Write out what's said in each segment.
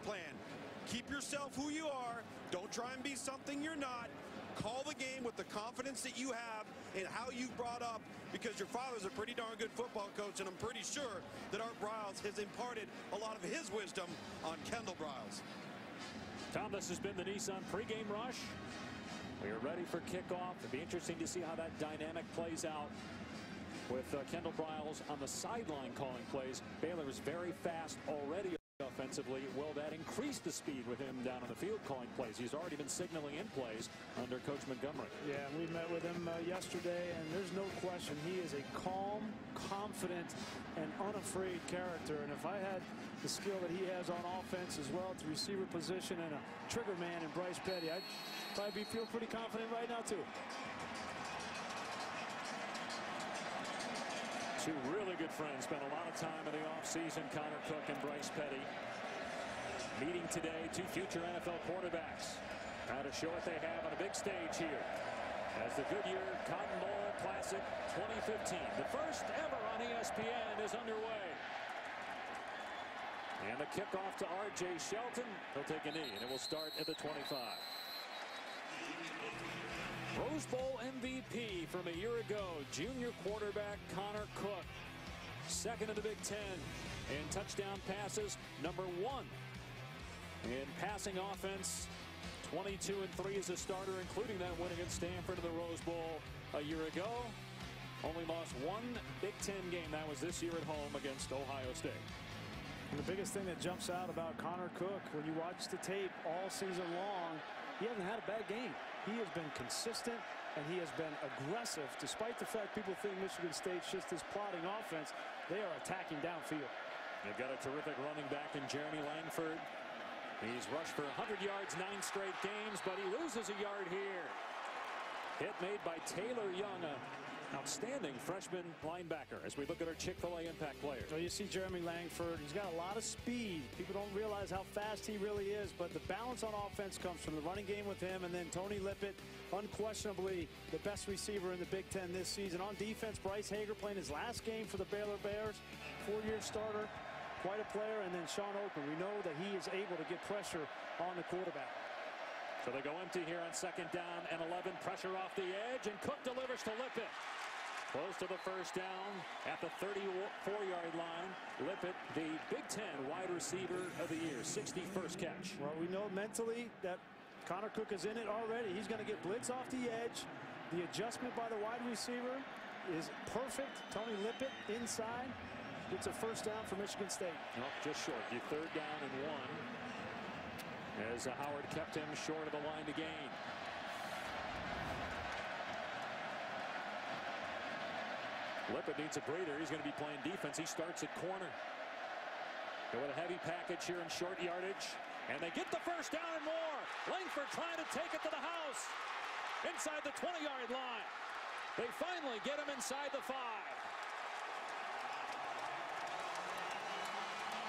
plan. Keep yourself who you are. Don't try and be something you're not. Call the game with the confidence that you have and how you brought up, because your father's a pretty darn good football coach, and I'm pretty sure that Art Briles has imparted a lot of his wisdom on Kendall Briles. Tom, this has been the Nissan pregame rush. We are ready for kickoff. It'll be interesting to see how that dynamic plays out with Kendall Briles on the sideline calling plays. Baylor is very fast already offensively. Will that increase the speed with him down on the field calling plays? He's already been signaling in plays under Coach Montgomery. Yeah, we met with him yesterday, and there's no question he is a calm, confident, and unafraid character. And if I had the skill that he has on offense as well, to receiver position, and a trigger man in Bryce Petty, I'd probably feel pretty confident right now too. Two really good friends spent a lot of time in the offseason, Connor Cook and Bryce Petty. Meeting today, two future NFL quarterbacks. Trying to show what they have on a big stage here as the Goodyear Cotton Bowl Classic 2015. The first ever on ESPN is underway. And the kickoff to R.J. Shelton. He'll take a knee, and it will start at the 25. Rose Bowl MVP from a year ago, junior quarterback Connor Cook. Second in the Big Ten in touchdown passes, number 1 in passing offense. 22-3 as a starter, including that win against Stanford in the Rose Bowl a year ago. Only lost one Big Ten game. That was this year at home against Ohio State. And the biggest thing that jumps out about Connor Cook, when you watch the tape all season long, he hasn't had a bad game. He has been consistent, and he has been aggressive. Despite the fact people think Michigan State's just this plodding offense, they are attacking downfield. They've got a terrific running back in Jeremy Langford. He's rushed for 100 yards 9 straight games, but he loses a yard here. Hit made by Taylor Young, an outstanding freshman linebacker, as we look at our Chick-fil-A impact players. So you see Jeremy Langford. He's got a lot of speed. People don't realize how fast he really is, but the balance on offense comes from the running game with him, and then Tony Lippett, unquestionably the best receiver in the Big Ten this season. On defense, Bryce Hager playing his last game for the Baylor Bears, 4-year starter, quite a player. And then Sean Oakland, we know that he is able to get pressure on the quarterback. So they go empty here on 2nd down and 11. Pressure off the edge, and Cook delivers to Lippett. Close to the first down at the 34-yard line. Lippett, the Big Ten wide receiver of the year, 61st catch. Well, we know mentally that Connor Cook is in it already. He's going to get blitz off the edge. The adjustment by the wide receiver is perfect. Tony Lippett inside gets a first down for Michigan State. Nope, just short. The 3rd down and 1 as Howard kept him short of the line to gain. Lippett needs a breather. He's going to be playing defense. He starts at corner. Go with a heavy package here in short yardage. And they get the first down and more. Langford trying to take it to the house. Inside the 20-yard line. They finally get him inside the 5.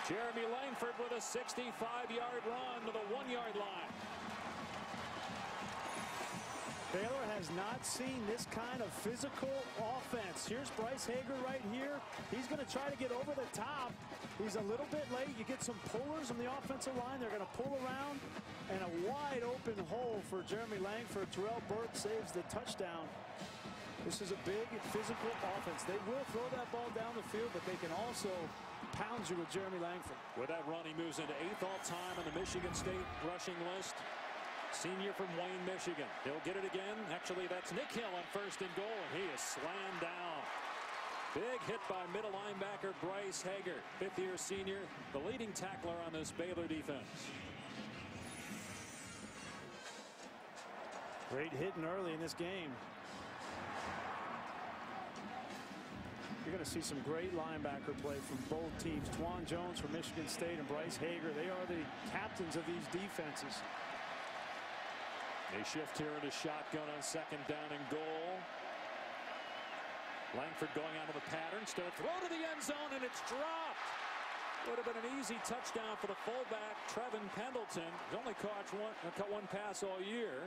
Jeremy Langford with a 65-yard run to the 1-yard line. Baylor has not seen this kind of physical offense. Here's Bryce Hager right here. He's going to try to get over the top. He's a little bit late. You get some pullers on the offensive line. They're going to pull around, and a wide open hole for Jeremy Langford. Terrell Burt saves the touchdown. This is a big physical offense. They will throw that ball down the field, but they can also pound you with Jeremy Langford. With that run, he moves into 8th all-time on the Michigan State rushing list. Senior from Wayne, Michigan. He'll get it again. Actually, that's Nick Hill on 1st and goal, and he is slammed down. Big hit by middle linebacker Bryce Hager, 5th-year senior, the leading tackler on this Baylor defense. Great hitting early in this game. You're going to see some great linebacker play from both teams. Twan Jones from Michigan State and Bryce Hager. They are the captains of these defenses. They shift here into shotgun on 2nd down and goal. Langford going out of the pattern. Still throw to the end zone, and it's dropped. Would have been an easy touchdown for the fullback, Trevin Pendleton. He's only caught one pass all year.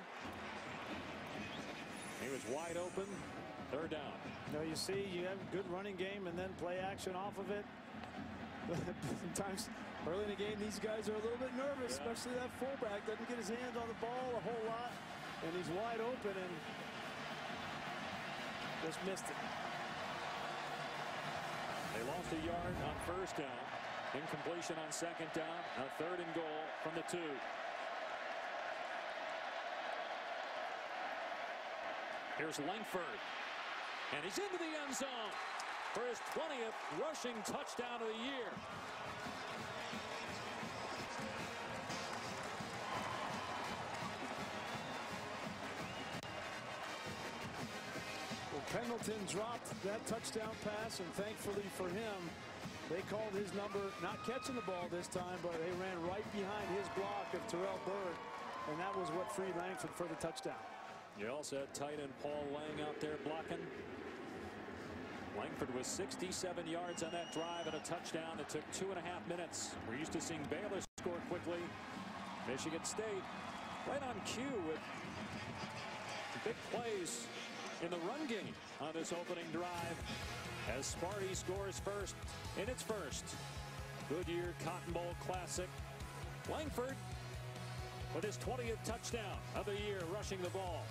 He was wide open. 3rd down. Now you see, you have a good running game and then play action off of it. Sometimes early in the game, these guys are a little bit nervous, especially that fullback. Doesn't get his hands on the ball a whole lot, and he's wide open and just missed it. They lost a yard on first down. Incompletion on second down. A 3rd and goal from the 2. Here's Langford. And he's into the end zone for his 20th rushing touchdown of the year. Well, Pendleton dropped that touchdown pass, and thankfully for him, they called his number, not catching the ball this time, but they ran right behind his block of Terrell Byrd, and that was what freed Langford for the touchdown. You also had tight end Paul Lang out there blocking. Langford was 67 yards on that drive and a touchdown that took 2.5 minutes. We're used to seeing Baylor score quickly. Michigan State right on cue with big plays in the run game on this opening drive as Sparty scores first in its first Goodyear Cotton Bowl Classic. Langford with his 20th touchdown of the year rushing the ball.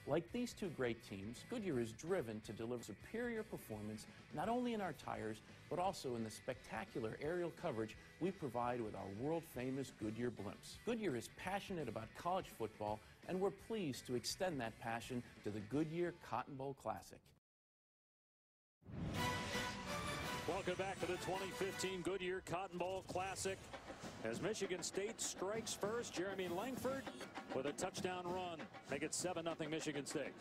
Like these two great teams, Goodyear is driven to deliver superior performance not only in our tires, but also in the spectacular aerial coverage we provide with our world-famous Goodyear blimps. Goodyear is passionate about college football, and we're pleased to extend that passion to the Goodyear Cotton Bowl Classic. Welcome back to the 2015 Goodyear Cotton Bowl Classic. As Michigan State strikes first, Jeremy Langford with a touchdown run. Make it 7-0 Michigan State.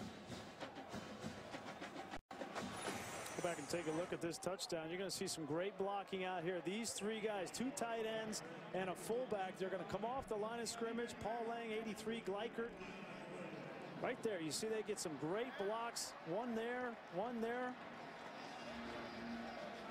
Go back and take a look at this touchdown. You're going to see some great blocking out here. These 3 guys, 2 tight ends and a fullback, they're going to come off the line of scrimmage. Paul Lang, 83, Gleichert. Right there, you see they get some great blocks. One there, one there.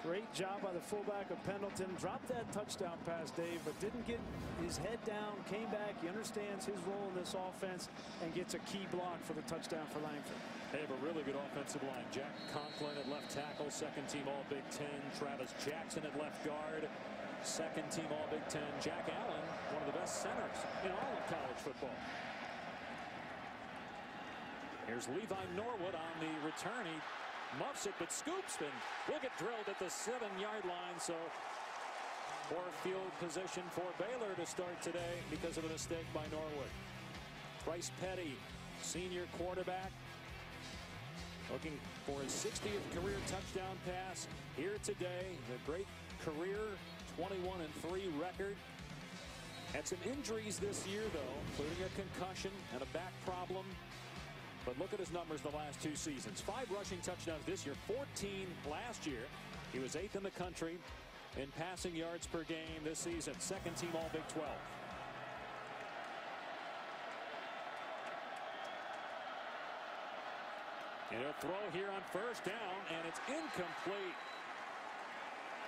Great job by the fullback of Pendleton. Dropped that touchdown pass, Dave, but didn't get his head down, came back. He understands his role in this offense and gets a key block for the touchdown for Langford. They have a really good offensive line. Jack Conklin at left tackle, 2nd team All-Big Ten. Travis Jackson at left guard, 2nd team All-Big Ten. Jack Allen, one of the best centers in all of college football. Here's Levi Norwood on the return. He muffs it, but scoops, and will get drilled at the 7-yard line. So poor field position for Baylor to start today because of a mistake by Norwood. Bryce Petty, senior quarterback, looking for his 60th career touchdown pass here today. The great career 21-3 record. Had some injuries this year, though, including a concussion and a back problem. But look at his numbers the last 2 seasons. 5 rushing touchdowns this year, 14 last year. He was 8th in the country in passing yards per game this season. 2nd team All-Big 12. And he'll throw here on first down, and it's incomplete.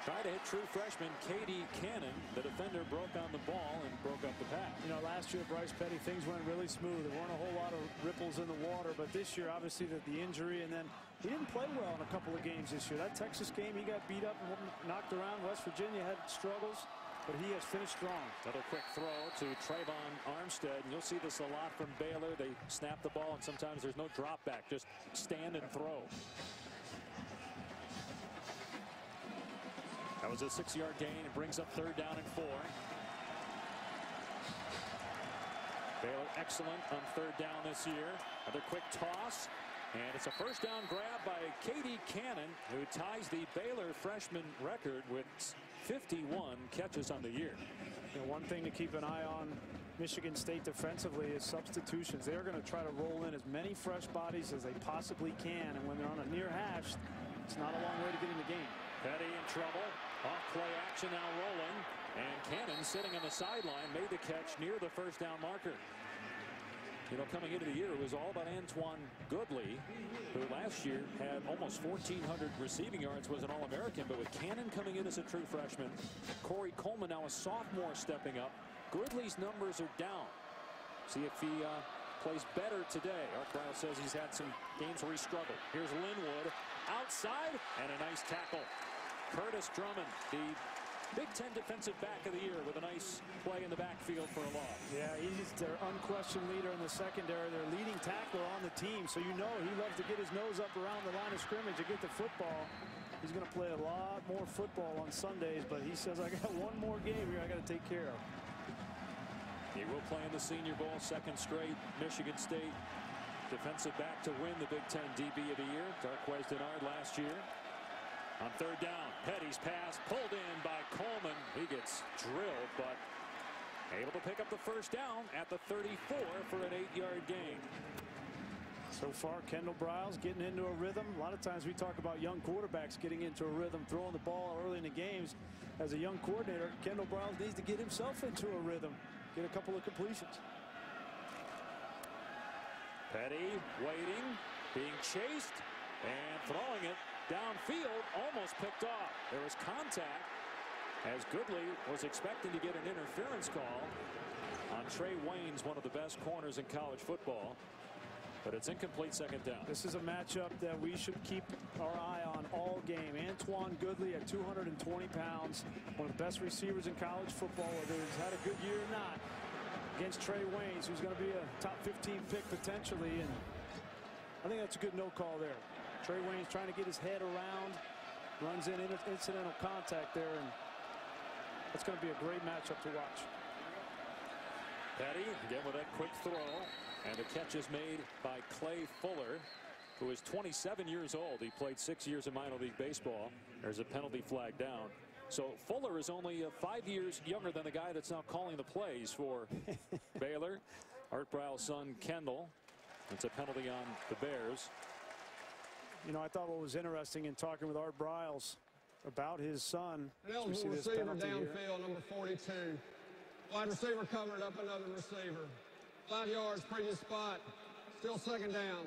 Tried to hit true freshman Katie Cannon. The defender broke on the ball and broke up the pass. You know, last year, Bryce Petty, things went really smooth. There weren't a whole lot of ripples in the water, but this year, obviously, the injury, and then he didn't play well in a couple of games this year. That Texas game, he got beat up and knocked around. West Virginia had struggles, but he has finished strong. Another quick throw to Trayvon Armstead, and you'll see this a lot from Baylor. They snap the ball, and sometimes there's no drop back, just stand and throw. That was a 6-yard gain. It brings up 3rd down and 4. Baylor excellent on 3rd down this year. Another quick toss, and it's a first down grab by Katie Cannon, who ties the Baylor freshman record with 51 catches on the year. You know, one thing to keep an eye on Michigan State defensively is substitutions. They're going to try to roll in as many fresh bodies as they possibly can, and when they're on a near hash, it's not a long way to get in the game. Petty in trouble. Off play action now rolling. And Cannon sitting on the sideline made the catch near the first down marker. You know, coming into the year, it was all about Antoine Goodley, who last year had almost 1,400 receiving yards, was an All-American. But with Cannon coming in as a true freshman, Corey Coleman now a sophomore stepping up. Goodley's numbers are down. See if he plays better today. Art Briles says he's had some games where he struggled. Here's Linwood outside, and a nice tackle. Curtis Drummond, the Big Ten Defensive Back of the Year, with a nice play in the backfield for a loss. Yeah, he's their unquestioned leader in the secondary, their leading tackler on the team. So you know he loves to get his nose up around the line of scrimmage to get the football. He's going to play a lot more football on Sundays, but he says, I got one more game here I got to take care of. He will play in the Senior Bowl, second straight Michigan State defensive back to win the Big Ten DB of the Year. Darqueze Dennard last year. On third down, Petty's pass pulled in by Coleman. He gets drilled, but able to pick up the first down at the 34 for an 8-yard gain. So far, Kendall Briles getting into a rhythm. A lot of times we talk about young quarterbacks getting into a rhythm, throwing the ball early in the games. As a young coordinator, Kendall Briles needs to get himself into a rhythm, get a couple of completions. Petty waiting, being chased, and throwing it downfield, almost picked off. There was contact as Goodley was expecting to get an interference call on Trey Waynes, one of the best corners in college football. But it's incomplete, second down. This is a matchup that we should keep our eye on all game. Antoine Goodley at 220 pounds, one of the best receivers in college football, whether he's had a good year or not, against Trey Waynes, who's going to be a top 15 pick potentially. And I think that's a good no call there. Trey Waynes trying to get his head around, runs in incidental contact there, and that's going to be a great matchup to watch. Petty again with that quick throw. And the catch is made by Clay Fuller, who is 27 years old. He played 6 years in minor league baseball. There's a penalty flag down. So Fuller is only 5 years younger than the guy that's now calling the plays for Baylor. Art Briles' son, Kendall. It's a penalty on the Bears. You know, I thought what was interesting in talking with Art Briles about his son. We see this receiver downfield, number 42. Wide receiver covered up another receiver. 5 yards, previous spot, still second down.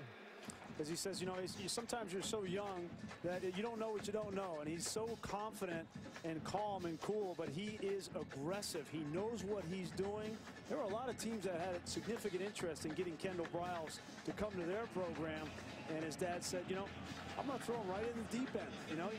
As he says, you know, sometimes you're so young that you don't know what you don't know. And he's so confident and calm and cool, but he is aggressive. He knows what he's doing. There were a lot of teams that had significant interest in getting Kendall Briles to come to their program. And his dad said, you know, I'm going to throw him right in the deep end. You know,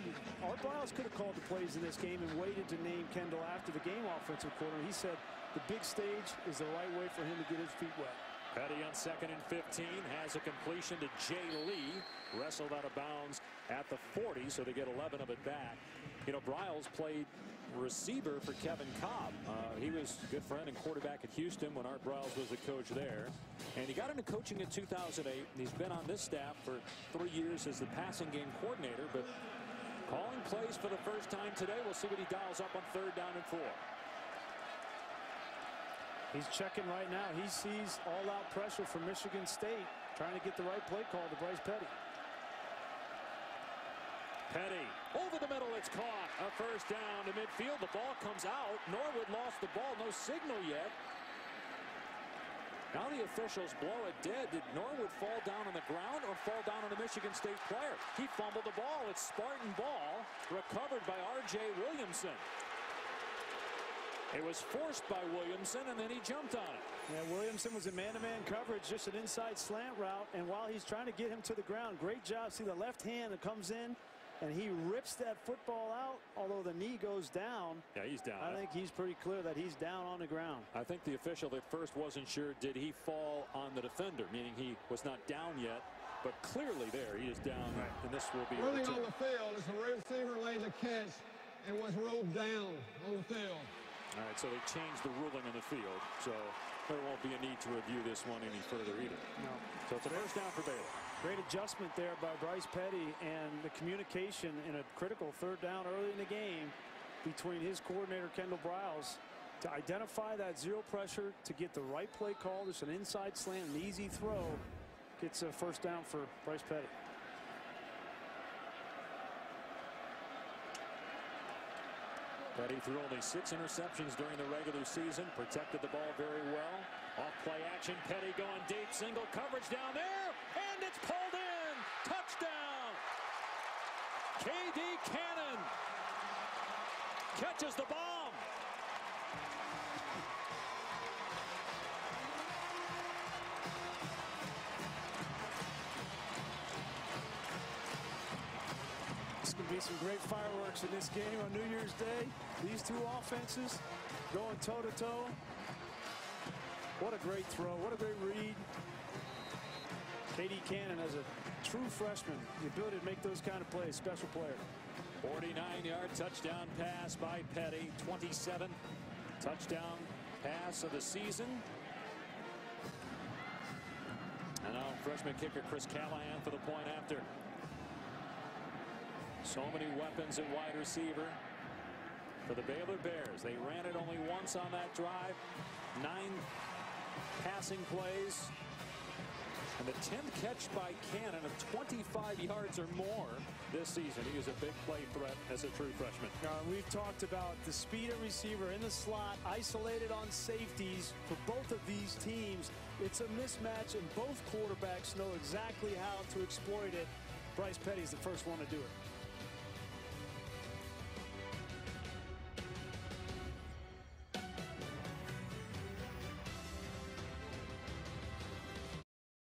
Art Briles could have called the plays in this game and waited to name Kendall after the game offensive coordinator. He said the big stage is the right way for him to get his feet wet. Petty on 2nd and 15 has a completion to Jay Lee. Wrestled out of bounds at the 40, so they get 11 of it back. You know, Briles played receiver for Kevin Cobb. He was a good friend and quarterback at Houston when Art Briles was the coach there. And he got into coaching in 2008. And he's been on this staff for 3 years as the passing game coordinator. But calling plays for the first time today. We'll see what he dials up on 3rd down and 4. He's checking right now. He sees all-out pressure from Michigan State, trying to get the right play call to Bryce Petty. Petty over the middle. It's caught. A first down to midfield. The ball comes out. Norwood lost the ball. No signal yet. Now the officials blow it dead. Did Norwood fall down on the ground or fall down on a Michigan State player? He fumbled the ball. It's Spartan ball, recovered by R.J. Williamson. It was forced by Williamson, and then he jumped on it. Yeah, Williamson was in man-to-man coverage, just an inside slant route, and while he's trying to get him to the ground, great job. See the left hand that comes in, and he rips that football out, although the knee goes down. Yeah, he's down. I think he's pretty clear that he's down on the ground. I think the official at first wasn't sure, did he fall on the defender, meaning he was not down yet, but clearly there, he is down, right. And this will be running on the field as the receiver laid the catch and was rolled down on the field. All right, so they changed the ruling on the field, so there won't be a need to review this one any further either. No. So it's a first down for Baylor. Great adjustment there by Bryce Petty, and the communication in a critical 3rd down early in the game between his coordinator, Kendall Briles, to identify that zero pressure, to get the right play call. Just an inside slant, an easy throw, gets a first down for Bryce Petty. Petty threw only 6 interceptions during the regular season, protected the ball very well. Off play action, Petty going deep, single coverage down there, and it's pulled in. Touchdown. K.D. Cannon catches the bomb. going to be some great fireworks in this game on New Year's Day. These two offenses going toe-to-toe. What a great throw. What a great read. K.D. Cannon, as a true freshman, the ability to make those kind of plays. Special player. 49-yard touchdown pass by Petty. 27th touchdown pass of the season. And now freshman kicker Chris Callahan for the point after. So many weapons at wide receiver for the Baylor Bears. They ran it only once on that drive. 9 passing plays. And the 10th catch by Cannon of 25 yards or more this season. He is a big play threat as a true freshman. We've talked about the speed of receiver in the slot, isolated on safeties for both of these teams. It's a mismatch, and both quarterbacks know exactly how to exploit it. Bryce Petty's the first one to do it.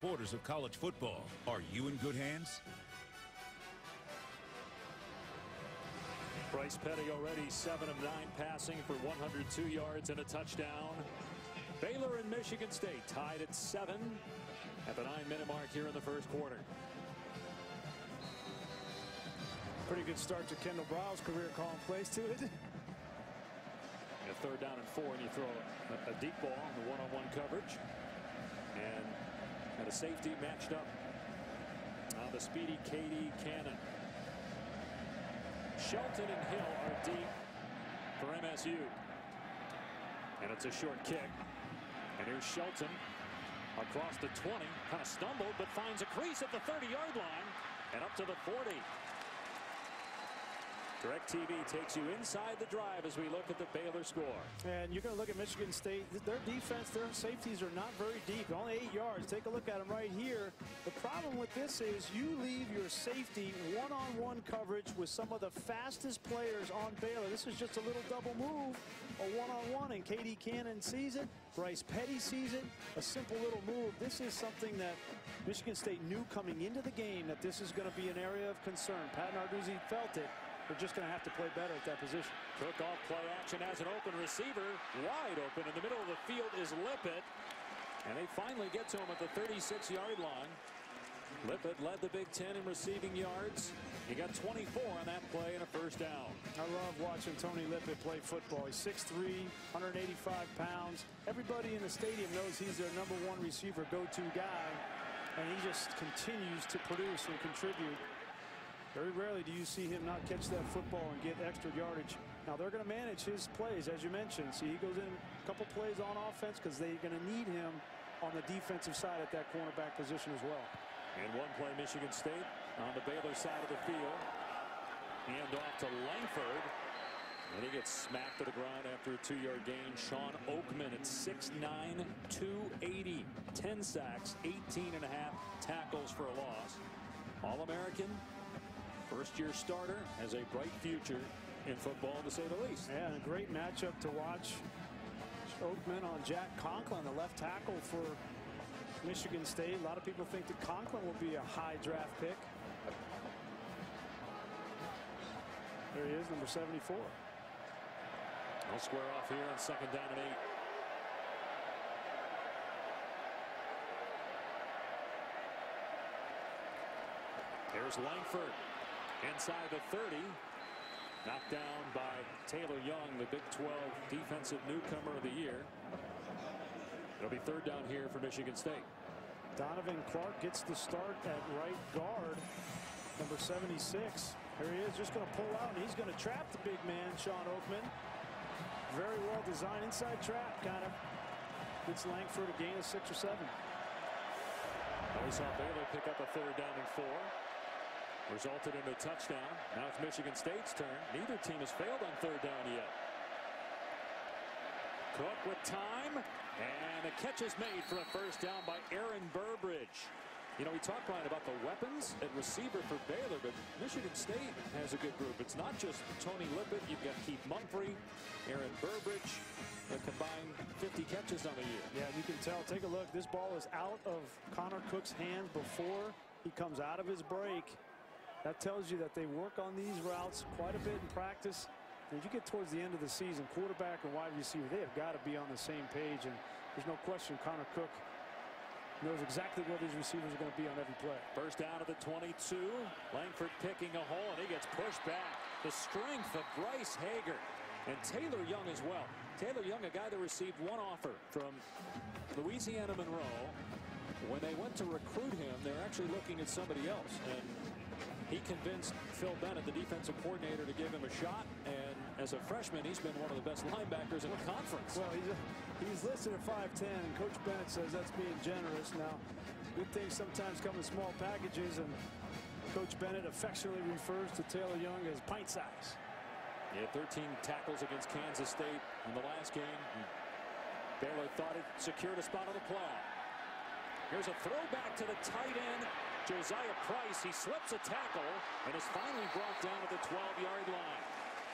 Quarters of college football. Are you in good hands? Bryce Petty already 7 of 9 passing for 102 yards and a touchdown. Baylor and Michigan State tied at 7 at the 9-minute mark here in the first quarter. Pretty good start to Kendall Brow's career, calling plays to it. A 3rd down and 4, and you throw a deep ball in the one-on-one coverage. And a safety matched up on the speedy K.D. Cannon. Shelton and Hill are deep for MSU. And it's a short kick. And here's Shelton across the 20. Kind of stumbled, but finds a crease at the 30-yard line and up to the 40. DirecTV takes you inside the drive as we look at the Baylor score. And you're going to look at Michigan State. Their defense, their safeties are not very deep. Only 8 yards. Take a look at them right here. The problem with this is you leave your safety one-on-one coverage with some of the fastest players on Baylor. This is just a little double move, a one-on-one, and K.D. Cannon sees it. Bryce Petty sees it. A simple little move. This is something that Michigan State knew coming into the game, that this is going to be an area of concern. Pat Narduzzi felt it. They're just going to have to play better at that position. Cook off play action as an open receiver. Wide open in the middle of the field is Lippett. And they finally get to him at the 36-yard line. Lippett led the Big Ten in receiving yards. He got 24 on that play and a first down. I love watching Tony Lippett play football. He's 6'3", 185 pounds. Everybody in the stadium knows he's their #1 receiver, go-to guy. And he just continues to produce and contribute. Very rarely do you see him not catch that football and get extra yardage. Now they're going to manage his plays, as you mentioned. See, he goes in a couple plays on offense because they're going to need him on the defensive side at that cornerback position as well. And one play, Michigan State on the Baylor side of the field. Hand off to Langford. And he gets smacked to the ground after a 2-yard gain. Sean Oakman at 6'9", 280, 10 sacks, 18.5 tackles for a loss. All-American. First-year starter, has a bright future in football, to say the least. Yeah, and a great matchup to watch. Oakman on Jack Conklin, the left tackle for Michigan State. A lot of people think that Conklin will be a high draft pick. There he is, number 74. They'll square off here on 2nd down and 8. Here's Langford. Inside the 30, knocked down by Taylor Young, the Big 12 Defensive Newcomer of the Year. It'll be 3rd down here for Michigan State. Donovan Clark gets the start at right guard, number 76. Here he is, just going to pull out, and he's going to trap the big man, Sean Oakman. Very well designed inside trap, kind of. Gets Langford a gain of 6 or 7. We saw Baylor pick up a 3rd down and 4. Resulted in a touchdown. Now it's Michigan State's turn. Neither team has failed on 3rd down yet. Cook with time. And a catch is made for a first down by Aaron Burbridge. You know, we talked, Brian, about the weapons at receiver for Baylor, but Michigan State has a good group. It's not just Tony Lippett. You've got Keith Mumphrey, Aaron Burbridge, a combined 50 catches on the year. Yeah, you can tell. Take a look. This ball is out of Connor Cook's hand before he comes out of his break. That tells you that they work on these routes quite a bit in practice. As you get towards the end of the season, quarterback and wide receiver, they have got to be on the same page. And there's no question Connor Cook knows exactly where these receivers are going to be on every play. First down at the 22. Langford picking a hole, and he gets pushed back. The strength of Bryce Hager and Taylor Young as well. Taylor Young, a guy that received one offer from Louisiana Monroe. When they went to recruit him, they're actually looking at somebody else. And he convinced Phil Bennett, the defensive coordinator, to give him a shot. And as a freshman, he's been one of the best linebackers in the conference. Well, he's listed at 5'10", and Coach Bennett says that's being generous. Now, good things sometimes come in small packages, and Coach Bennett affectionately refers to Taylor Young as pint size. He had 13 tackles against Kansas State in the last game. Baylor thought it secured a spot on the playoff. Here's a throwback to the tight end, Josiah Price. He slips a tackle and is finally brought down at the 12-yard line.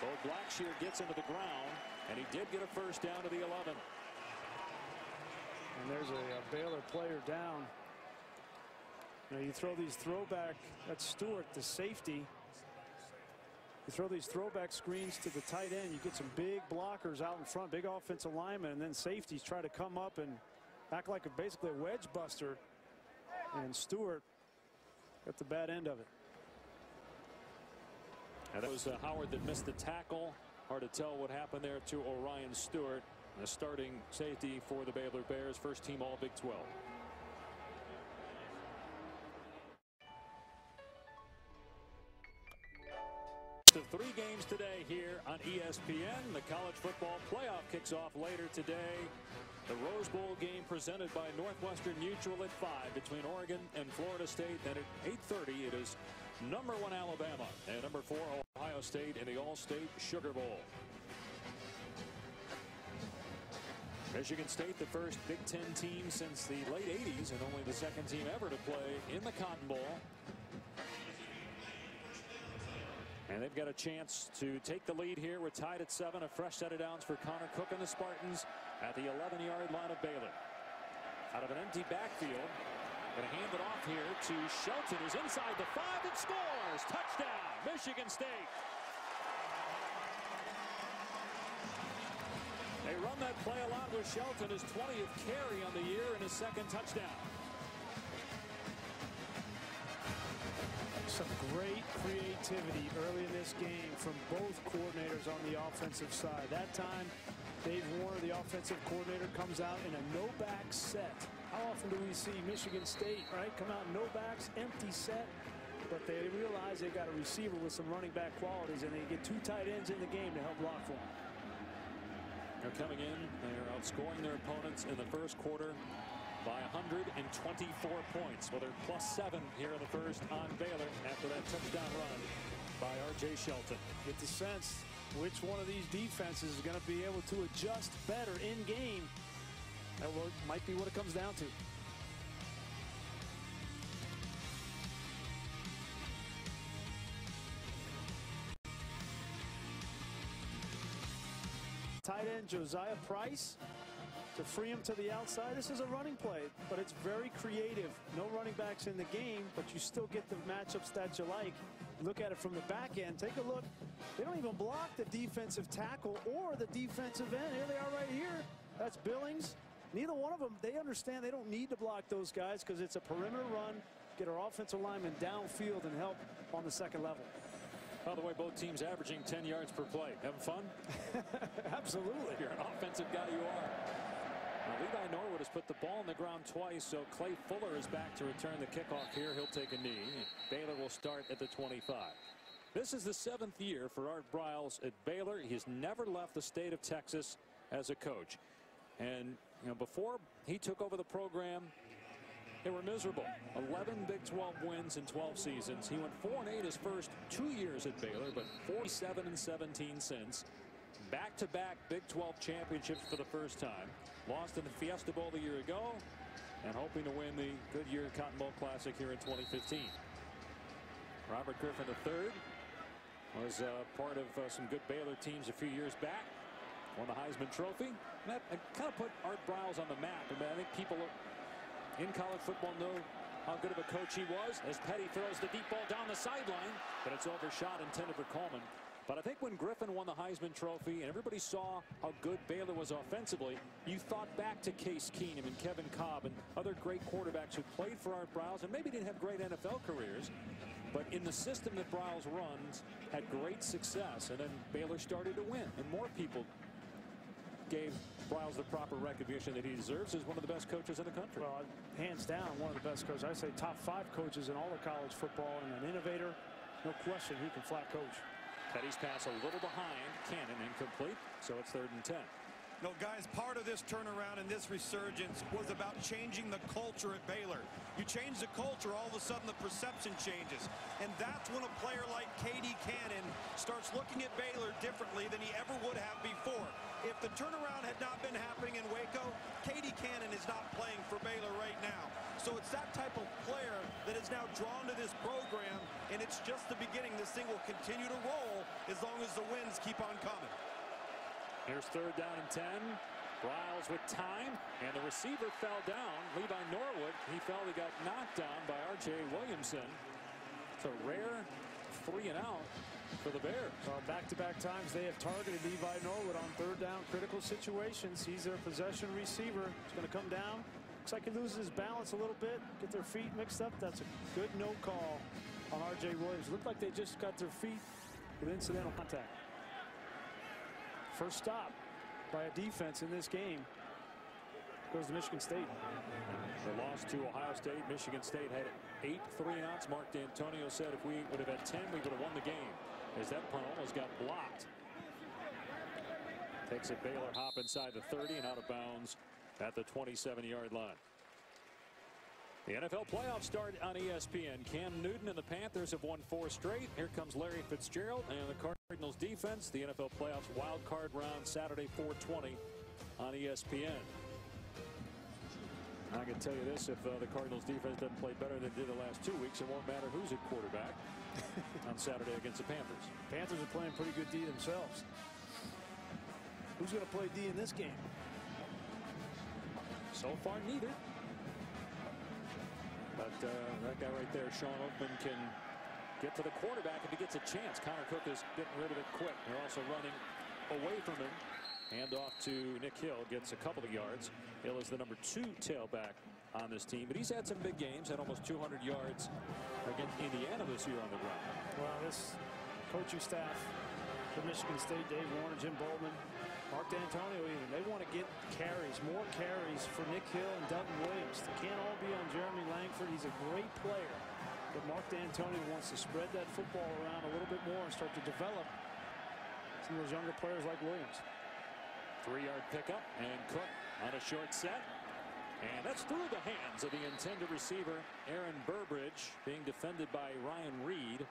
Bo Blackshear gets into the ground, and he did get a first down to the 11. And there's a Baylor player down. You throw these throwback, that's Stewart, the safety. You throw these throwback screens to the tight end, you get some big blockers out in front, big offensive linemen, and then safeties try to come up and act like basically a wedge buster. And Stewart got the bad end of it. And that was Howard that missed the tackle. Hard to tell what happened there to Orion Stewart, the starting safety for the Baylor Bears, first team All Big 12. To 3 games today here on ESPN. The college football playoff kicks off later today. The Rose Bowl game presented by Northwestern Mutual at 5 between Oregon and Florida State. Then at 8:30 it is number 1 Alabama and number 4 Ohio State in the All-State Sugar Bowl. Michigan State, the first Big Ten team since the late 80s and only the second team ever to play in the Cotton Bowl. And they've got a chance to take the lead here. We're tied at 7. A fresh set of downs for Connor Cook and the Spartans at the 11-yard line of Baylor. Out of an empty backfield. Going to hand it off here to Shelton, who's inside the 5 and scores. Touchdown, Michigan State. They run that play a lot with Shelton, his 20th carry on the year and his second touchdown. Some great creativity early in this game from both coordinators on the offensive side. That time, Dave Warner, the offensive coordinator, comes out in a no-back set. How often do we see Michigan State, right, come out no backs, empty set? But they realize they got a receiver with some running back qualities, and they get 2 tight ends in the game to help block for them. They're coming in. They're outscoring their opponents in the first quarter by 124 points. Well, they're +7 here in the first on Baylor after that touchdown run by R.J. Shelton. Get the sense which one of these defenses is going to be able to adjust better in game. That might be what it comes down to. Tight end Josiah Price to free him to the outside. This is a running play, but it's very creative. No running backs in the game, but you still get the matchups that you like. Look at it from the back end. Take a look. They don't even block the defensive tackle or the defensive end. Here they are right here. That's Billings. Neither one of them, they understand they don't need to block those guys because it's a perimeter run. Get our offensive linemen downfield and help on the second level. By the way, both teams averaging 10 yards per play. Having fun? Absolutely. You're an offensive guy, you are. Now, Levi Norwood has put the ball on the ground twice, so Clay Fuller is back to return the kickoff here. He'll take a knee. Baylor will start at the 25. This is the 7th year for Art Briles at Baylor. He's never left the state of Texas as a coach. And before he took over the program, they were miserable. 11 Big 12 wins in 12 seasons. He went 4-8 his first 2 years at Baylor, but 47-17 since. Back-to-back Big 12 championships for the first time. Lost in the Fiesta Bowl the year ago, and hoping to win the Goodyear Cotton Bowl Classic here in 2015. Robert Griffin III was part of some good Baylor teams a few years back. Won the Heisman Trophy. And that kind of put Art Briles on the map. I mean, I think people in college football know how good of a coach he was as Petty throws the deep ball down the sideline, but it's overshot, intended for Coleman. But I think when Griffin won the Heisman Trophy and everybody saw how good Baylor was offensively, you thought back to Case Keenum and Kevin Cobb and other great quarterbacks who played for Art Briles and maybe didn't have great NFL careers, but in the system that Briles runs had great success. And then Baylor started to win, and more people gave Briles the proper recognition that he deserves as one of the best coaches in the country. Well, hands down, one of the best coaches. I say top 5 coaches in all of college football, and an innovator. No question he can flat coach. Petty's pass a little behind. Cannon incomplete, so it's 3rd and 10. No, guys, part of this turnaround and this resurgence was about changing the culture at Baylor. You change the culture, all of a sudden the perception changes. And that's when a player like K.D. Cannon starts looking at Baylor differently than he ever would have before. If the turnaround had not been happening in Waco, K.D. Cannon is not playing for Baylor right now. So it's that type of player that is now drawn to this program, and it's just the beginning. This thing will continue to roll as long as the wins keep on coming. Here's 3rd down and 10. Briles with time, and the receiver fell down. Levi Norwood, he fell, he got knocked down by R.J. Williamson. It's a rare 3 and out for the Bears. Back-to-back times they have targeted Levi Norwood on 3rd down critical situations. He's their possession receiver. He's going to come down. Looks like he loses his balance a little bit, get their feet mixed up. That's a good no call on R.J. Williams. Looked like they just got their feet with incidental contact. First stop by a defense in this game goes to Michigan State. The loss to Ohio State. Michigan State had 8 3-and-outs. Mark D'Antonio said if we would have had 10, we would have won the game, as that punt almost got blocked. Takes a Baylor hop inside the 30 and out of bounds at the 27-yard line. The NFL playoffs start on ESPN. Cam Newton and the Panthers have won 4 straight. Here comes Larry Fitzgerald and the Cardinals defense. The NFL playoffs wild card round Saturday 4:20 on ESPN. I can tell you this, if the Cardinals defense doesn't play better than it did the last 2 weeks, it won't matter who's at quarterback on Saturday against the Panthers. Panthers are playing pretty good D themselves. Who's going to play D in this game? So far, neither. But that guy right there, Sean Oakman, can get to the quarterback if he gets a chance. Connor Cook is getting rid of it quick. They're also running away from him. Hand off to Nick Hill, gets a couple of yards. Hill is the number 2 tailback on this team, but he's had some big games, had almost 200 yards against Indiana this year on the ground. Well, this coaching staff for Michigan State, Dave Warner, Jim Boltman, Mark D'Antonio even, they want to get carries, more carries for Nick Hill and Dalton Williams. They can't all be on Jeremy Langford. He's a great player, but Mark D'Antonio wants to spread that football around a little bit more and start to develop some of those younger players like Williams. 3-yard pickup, and Cook on a short set. And that's through the hands of the intended receiver, Aaron Burbridge, being defended by Ryan Reed.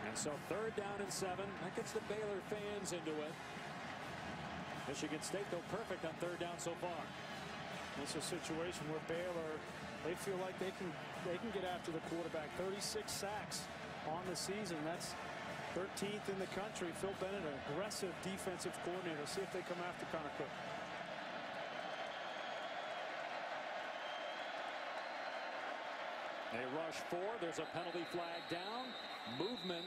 And so 3rd down and 7. That gets the Baylor fans into it. Michigan State, though, perfect on 3rd down so far. It's a situation where Baylor, they feel like they can get after the quarterback. 36 sacks on the season. That's 13th in the country. Phil Bennett, an aggressive defensive coordinator. See if they come after Connor Cook. They rush 4. There's a penalty flag down. Movement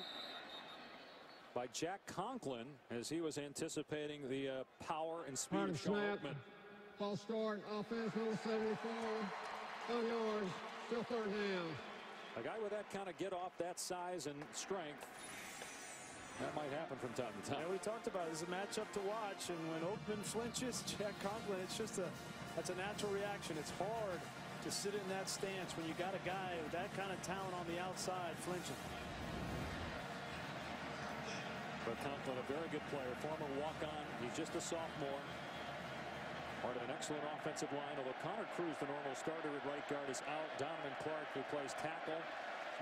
by Jack Conklin as he was anticipating the power and speed of Sean Oakman. False start, offense number 74. 5 yards, still 3rd down. A guy with that kind of get off, that size and strength, that might happen from time to time. Yeah, we talked about it. It's a matchup to watch, and when Oakman flinches, Jack Conklin, it's just that's a natural reaction. It's hard to sit in that stance when you got a guy with that kind of talent on the outside flinching. But Conklin, a very good player, former walk-on. He's just a sophomore. Part of an excellent offensive line, although Connor Cruz, the normal starter at right guard, is out. Donovan Clark, who plays tackle,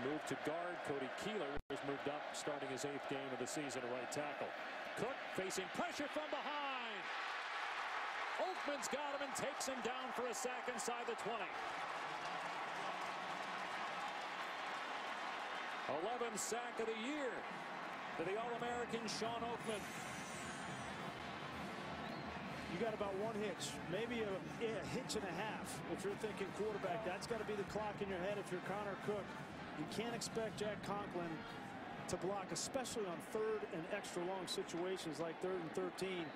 moved to guard. Cody Keeler has moved up, starting his 8th game of the season at right tackle. Cook facing pressure from behind. Oakman's got him and takes him down for a sack inside the 20. 11th sack of the year to the All-American Sean Oakman. you got about one hitch, maybe a hitch and a half. If you're thinking quarterback, that's got to be the clock in your head. If you're Connor Cook, you can't expect Jack Conklin to block, especially on third and extra long situations like 3rd and 13,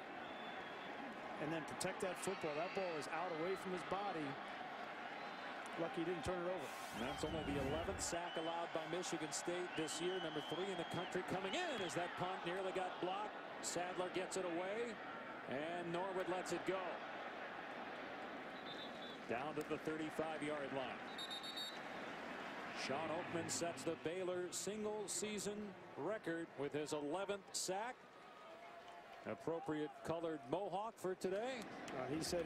and then protect that football. That ball is out away from his body. Lucky he didn't turn it over. And that's only the 11th sack allowed by Michigan State this year. Number 3 in the country coming in as that punt nearly got blocked. Sadler gets it away, and Norwood lets it go. Down to the 35-yard line. Sean Oakman sets the Baylor single-season record with his 11th sack. Appropriate colored mohawk for today. He said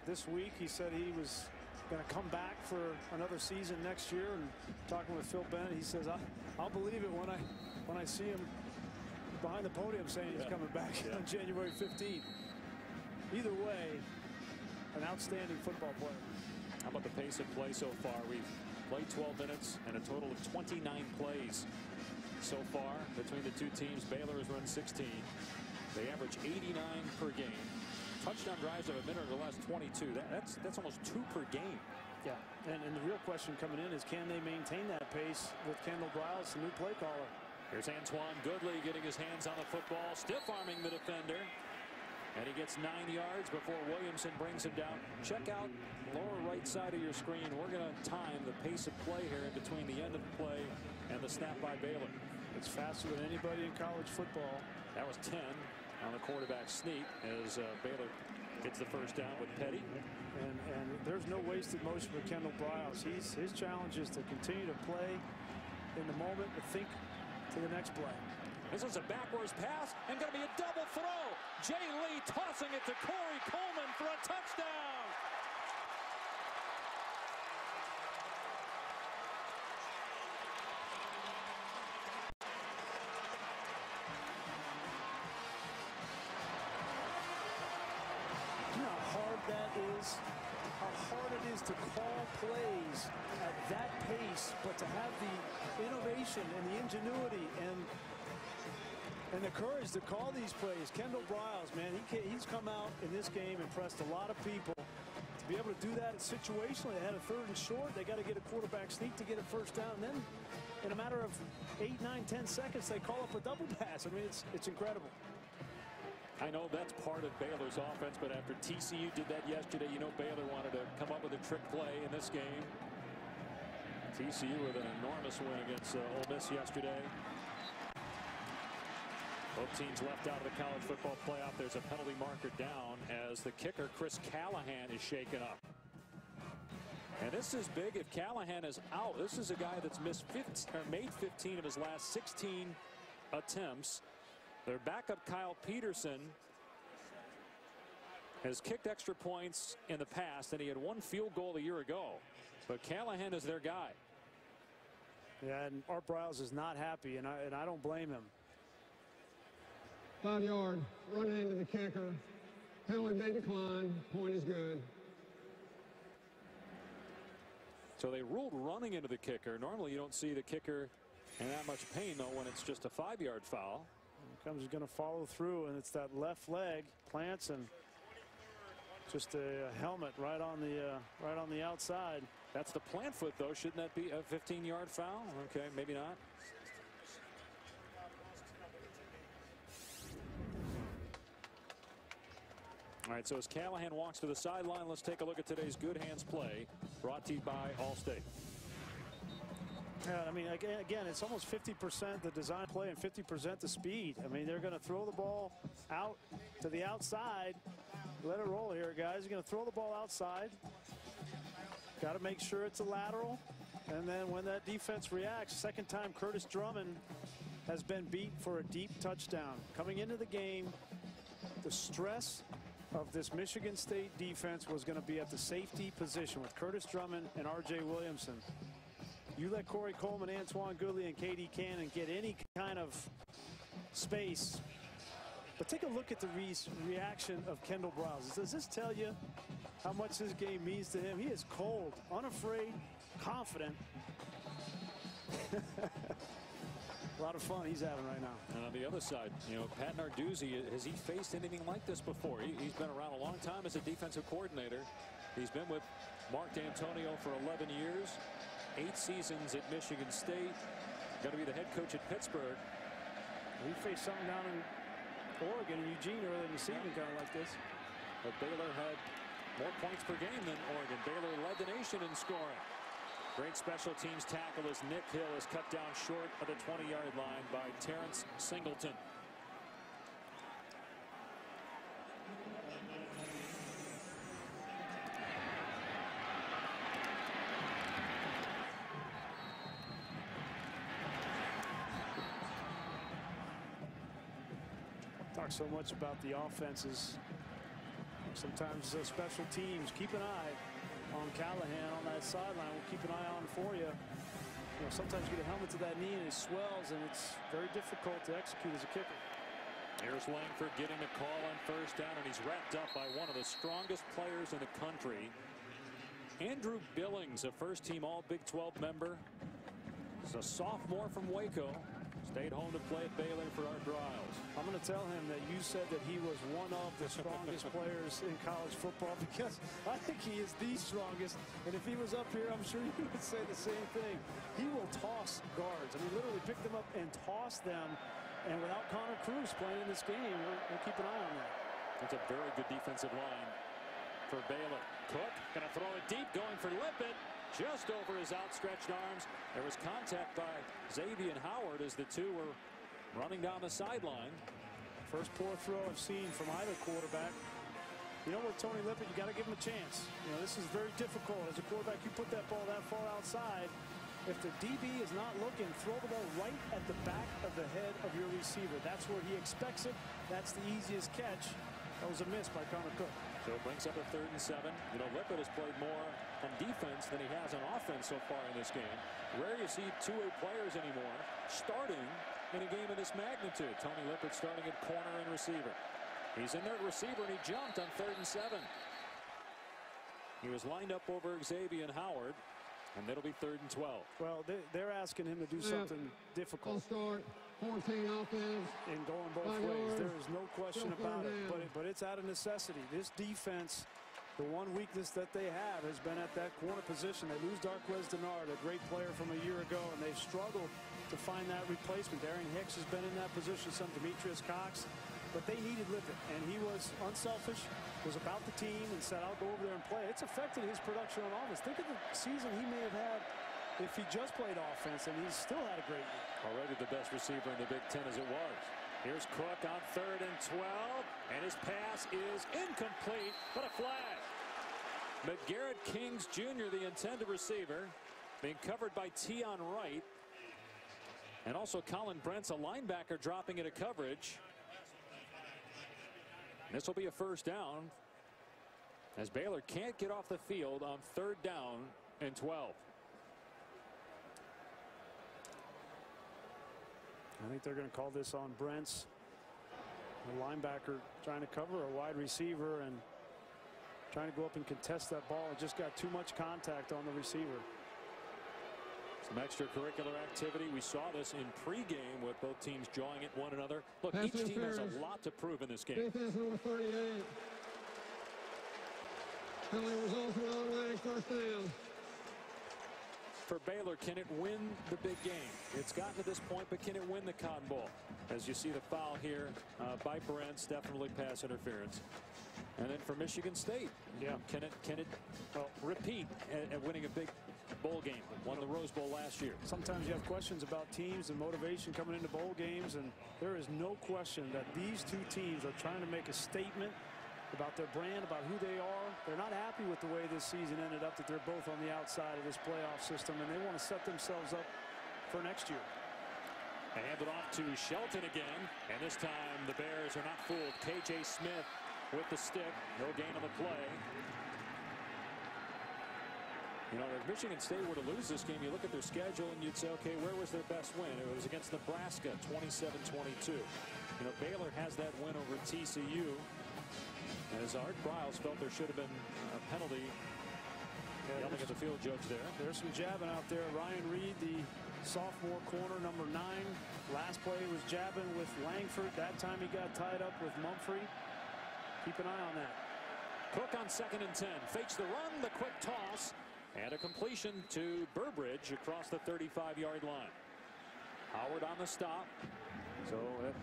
this week he said he was going to come back for another season next year. And talking with Phil Bennett, he says I'll believe it when I see him behind the podium saying he's coming back on January 15th. Either way, an outstanding football player. How about the pace of play so far? We've played 12 minutes and a total of 29 plays so far between the two teams. Baylor has run 16. They average 89 per game. Touchdown drives of a minute or less, 22. That's almost 2 per game. Yeah, and the real question coming in is, can they maintain that pace with Kendall Briles, the new play caller? Here's Antoine Goodley getting his hands on the football, stiff-arming the defender. And he gets 9 yards before Williamson brings him down. Check out lower right side of your screen. We're going to time the pace of play here in between the end of the play and the snap by Baylor. It's faster than anybody in college football. That was 10 on the quarterback sneak as Baylor gets the first down with Petty. And there's no wasted motion for Kendall Briles. His challenge is to continue to play in the moment, to think to the next play. This is a backwards pass and going to be a double throw. Jay Lee tossing it to Corey Coleman for a touchdown. You know how hard that is? How hard it is to call plays at that pace, but to have the innovation and the ingenuity and the courage to call these plays. Kendall Briles, man, he's come out in this game, impressed a lot of people. To be able to do that situationally, they had a 3rd and short. They got to get a quarterback sneak to get a first down. And then in a matter of 8, 9, 10 seconds, they call up a double pass. I mean, it's incredible. I know that's part of Baylor's offense, but after TCU did that yesterday, you know Baylor wanted to come up with a trick play in this game. TCU with an enormous win against Ole Miss yesterday. Both teams left out of the college football playoff. There's a penalty marker down as the kicker, Chris Callahan, is shaken up. And this is big if Callahan is out. This is a guy that's made 15 of his last 16 attempts. Their backup, Kyle Peterson, has kicked extra points in the past, and he had 1 field goal a year ago. But Callahan is their guy. Yeah, and Art Briles is not happy, and I don't blame him. 5 yard, running into the kicker. Penalty may decline. Point is good. So they ruled running into the kicker. Normally you don't see the kicker in that much pain, though, when it's just a 5-yard foul. Comes going to follow through, and it's that left leg plants, and just a helmet right on the outside. That's the plant foot, though. Shouldn't that be a 15-yard foul? Okay, maybe not. All right, so as Callahan walks to the sideline, let's take a look at today's Good Hands play, brought to you by Allstate. Yeah, I mean, again, it's almost 50% the design play and 50% the speed. I mean, they're going to throw the ball out to the outside. Let it roll here, guys. You're going to throw the ball outside. Got to make sure it's a lateral. And then when that defense reacts, second time Curtis Drummond has been beat for a deep touchdown. Coming into the game, the stress of this Michigan State defense was going to be at the safety position with Curtis Drummond and R.J. Williamson. You let Corey Coleman, Antoine Goodley, and K.D. Cannon get any kind of space. But take a look at the reaction of Kendall Briles. Does this tell you how much this game means to him? He is cold, unafraid, confident. A lot of fun he's having right now. And on the other side, you know, Pat Narduzzi, has he faced anything like this before? He's been around a long time as a defensive coordinator. He's been with Mark D'Antonio for 11 years, 8 seasons at Michigan State. Going to be the head coach at Pittsburgh. We faced something down in Oregon and Eugene earlier in the season, kind of like this. But Baylor had more points per game than Oregon. Baylor led the nation in scoring. Great special teams tackle as Nick Hill is cut down short of the 20-yard line by Terrence Singleton. Talk so much about the offenses. Sometimes special teams. Keep an eye on Callahan on that sideline. We'll keep an eye on for you. You know, sometimes you get a helmet to that knee and it swells, and it's very difficult to execute as a kicker. Here's Langford getting the call on first down, and he's wrapped up by one of the strongest players in the country. Andrew Billings, a first-team All-Big 12 member. He's a sophomore from Waco. Stayed home to play at Baylor for Art Briles. I'm going to tell him that you said that he was one of the strongest players in college football, because I think he is the strongest. And if he was up here, I'm sure he would say the same thing. He will toss guards. I mean, literally pick them up and toss them. And without Connor Cruz playing in this game, we'll keep an eye on that. It's a very good defensive line for Baylor. Cook going to throw it deep, going for Lippett. Just over his outstretched arms. There was contact by Xavier Howard as the two were running down the sideline. First poor throw I've seen from either quarterback. You know what, Tony Lippett, you got to give him a chance. You know, this is very difficult. As a quarterback, you put that ball that far outside. If the DB is not looking, throw the ball right at the back of the head of your receiver. That's where he expects it. That's the easiest catch. That was a miss by Connor Cook. So it brings up a 3rd and 7. You know, Lippett has played more on defense than he has on offense so far in this game. Rare you see two-way players anymore starting in a game of this magnitude. Tony Lippett starting at corner and receiver. He's in there at receiver, and he jumped on 3rd and 7. He was lined up over Xavier Howard, and it'll be 3rd and 12. Well, they're asking him to do something difficult. 14 offense. And going both ways. There is no question about it. But it's out of necessity. This defense, the one weakness that they have has been at that corner position. They lose Darquez Denard, a great player from a year ago, and they've struggled to find that replacement. Darian Hicks has been in that position, some Demetrius Cox. But they needed Lippett, and he was unselfish, was about the team, and said, I'll go over there and play. It's affected his production on offense. Think of the season he may have had if he just played offense, and he's still had a great year. Already the best receiver in the Big Ten as it was. Here's Cook on 3rd and 12, and his pass is incomplete, but a flag. McGarrett Kings Jr., the intended receiver, being covered by Tion Wright. And also Colin Brent's a linebacker dropping into coverage. This will be a first down as Baylor can't get off the field on 3rd down and 12. I think they're going to call this on Brent's, a linebacker trying to cover a wide receiver and trying to go up and contest that ball. It just got too much contact on the receiver. Some extracurricular activity. We saw this in pregame with both teams jawing at one another. Look, each team has a lot to prove in this game. Defense number 38. Penalty results in automatic first down. For Baylor, can it win the big game? It's gotten to this point, but can it win the Cotton Bowl? As you see the foul here by Brents, definitely pass interference. And then for Michigan State, can it repeat at winning a big bowl game? Won the Rose Bowl last year. Sometimes you have questions about teams and motivation coming into bowl games, and there is no question that these two teams are trying to make a statement about their brand, about who they are. They're not happy with the way this season ended up, that they're both on the outside of this playoff system, and they want to set themselves up for next year. They hand it off to Shelton again, and this time the Bears are not fooled. KJ Smith with the stick, no gain on the play. You know, if Michigan State were to lose this game, you look at their schedule and you'd say, okay, where was their best win? It was against Nebraska, 27-22. You know, Baylor has that win over TCU. As Art Briles felt there should have been a penalty. Yelling at the field judge there. There's some jabbing out there. Ryan Reed, the sophomore corner, number 9. Last play was jabbing with Langford. That time he got tied up with Mumphrey. Keep an eye on that. Cook on 2nd and 10. Fakes the run, the quick toss, and a completion to Burbridge across the 35-yard line. Howard on the stop. So it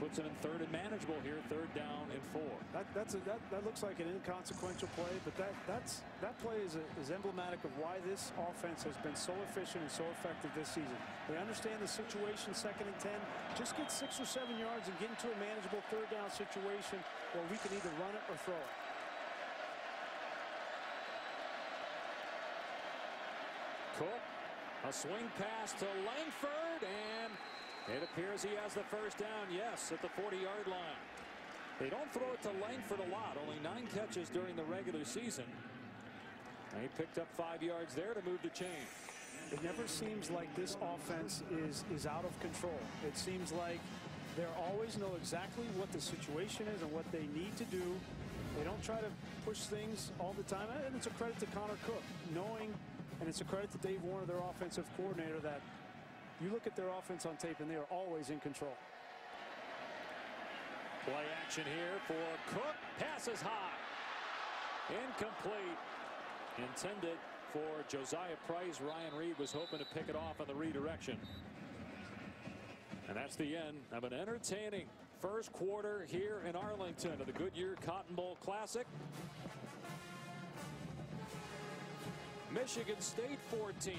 puts it in 3rd and manageable here. 3rd down and 4. That looks like an inconsequential play, but that play is emblematic of why this offense has been so efficient and so effective this season. They understand the situation, 2nd and 10. Just get 6 or 7 yards and get into a manageable 3rd down situation where we can either run it or throw it. Cook, a swing pass to Langford, and it appears he has the 1st down, yes, at the 40-yard line. They don't throw it to Langford a lot, only 9 catches during the regular season. And he picked up 5 yards there to move the chain. It never seems like this offense is out of control. It seems like they always know exactly what the situation is and what they need to do. They don't try to push things all the time, and it's a credit to Connor Cook, knowing, and it's a credit to Dave Warner, their offensive coordinator, that you look at their offense on tape and they are always in control. Play action here for Cook. Passes high. Incomplete. Intended for Josiah Price. Ryan Reed was hoping to pick it off on the redirection. And that's the end of an entertaining first quarter here in Arlington of the Goodyear Cotton Bowl Classic. Michigan State 14.